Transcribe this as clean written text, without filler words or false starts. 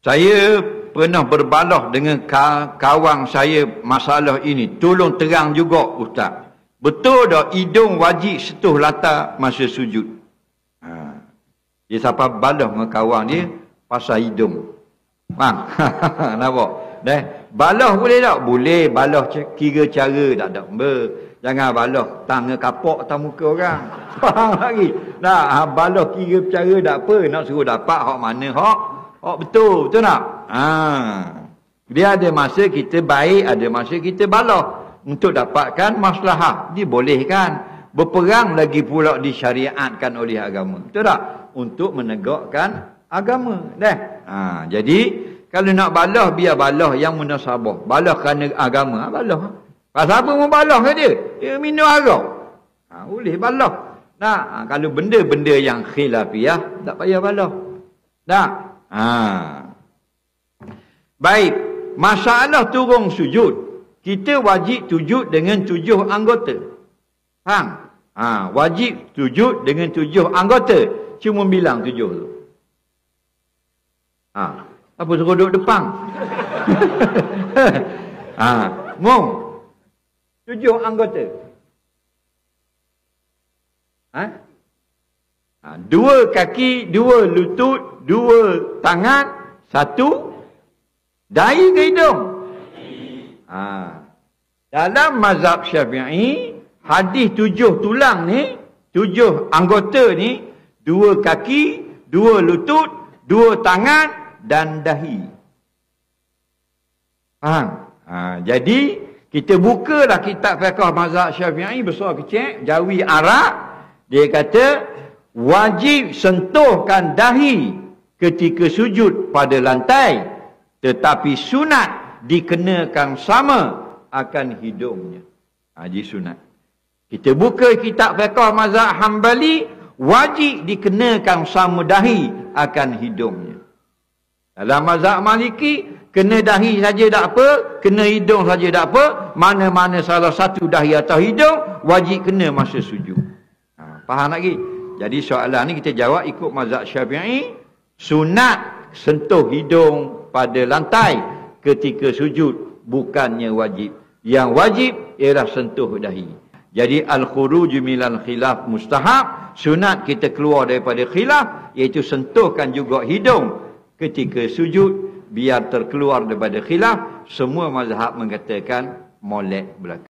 Saya pernah berbalah dengan kawan saya masalah ini. Tolong terang juga Ustaz. Betul tak hidung wajib sentuh latar masa sujud? Dia siapa balah dengan kawan dia pasal hidung. Faham? Nampak? Balah boleh tak? Boleh. Balah kira cara tak ada. Jangan balah tang kapok atas muka orang. Faham lagi? Nah, balah kira cara tak apa. Nak suruh dapat hak mana hak betul. Betul tak? Dia ada masa kita baik, ada masa kita balah. Untuk dapatkan maslahah. Dibolehkan. Berperang lagi pula disyariatkan oleh agama. Betul tak? Untuk menegakkan agama. Jadi, kalau nak balah, biar balah yang munasabah. Balah kerana agama. Balah. Pasal apa mau balah ke dia? Dia minum arak. Boleh balah. Kalau benda-benda yang khilafiyah, tak payah balah. Baik. Masalah turun sujud. Kita wajib sujud dengan 7 anggota. Faham? Wajib sujud dengan 7 anggota. Cuma bilang 7 tu. Apa suruh duduk depan? Ngom. 7 anggota. 2 kaki, 2 lutut, 2 tangan, 1 dahi ke hidung. Dalam mazhab Syafi'i, hadis 7 tulang ni, 7 anggota ni, 2 kaki, 2 lutut, 2 tangan dan dahi. Faham? Jadi kita bukalah kitab fiqh mazhab Syafi'i besar kecil, Jawi Arab, dia kata wajib sentuhkan dahi ketika sujud pada lantai, tetapi sunat dikenakan sama akan hidungnya. Jadi sunat. Kita buka kitab fiqh mazhab Hambali, wajib dikenakan sama dahi akan hidungnya. Dalam mazhab Maliki, kena dahi saja tak apa, kena hidung saja tak apa, mana-mana salah satu dahi atau hidung, wajib kena masa sujud. Faham lagi? Jadi soalan ni kita jawab ikut mazhab Syafi'i, sunat sentuh hidung pada lantai ketika sujud, bukannya wajib. Yang wajib ialah sentuh dahi. Jadi al-khuruj minal khilaf mustahab, sunat kita keluar daripada khilaf, iaitu sentuhkan juga hidung ketika sujud, biar terkeluar daripada khilaf. Semua mazhab mengatakan molek belaka.